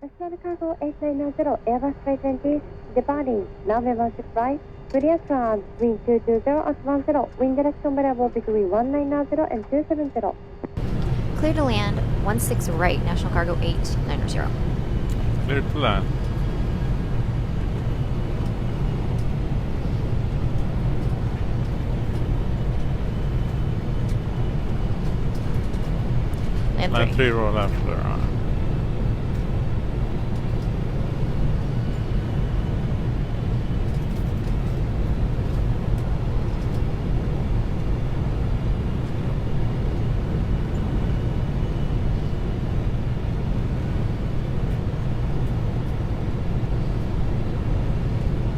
National Cargo 8990, Airbus 320, departing, November 6 flight, clear climb, wind 220 at 10, wind direction variable between 1990 and 270. Clear to land, 16 right, National Cargo 890. Clear to land. Land 3. Roll after.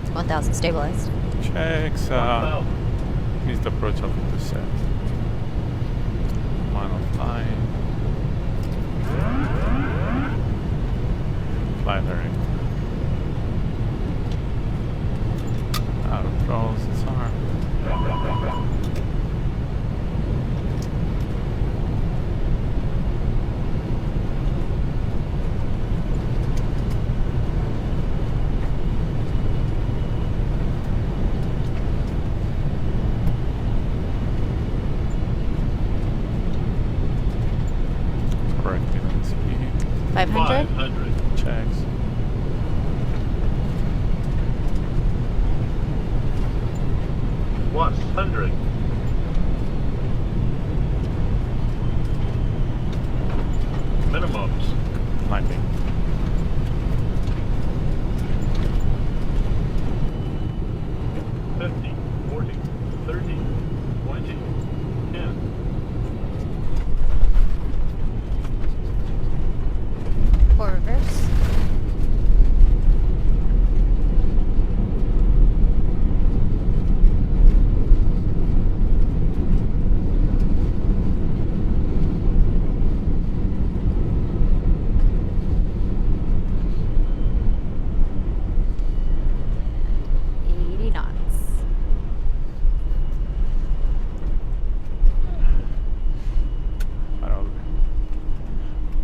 It's 1000 stabilized. Checks missed approach of intercept. Minus 9. Fly direct. Out of throws, it's arm. Correcting on speed. 500. 500. Checks. Plus 100. Minimums. Landing. $50, $40, $30, $20, $10. Or reverse.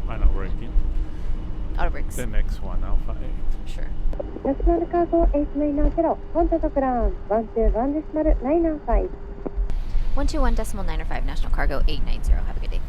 Final braking. Auto brakes. The next one, Alpha 8. Sure. National Cargo 8990, contact ground, 121.995. 121.905, National Cargo 890. Have a good day.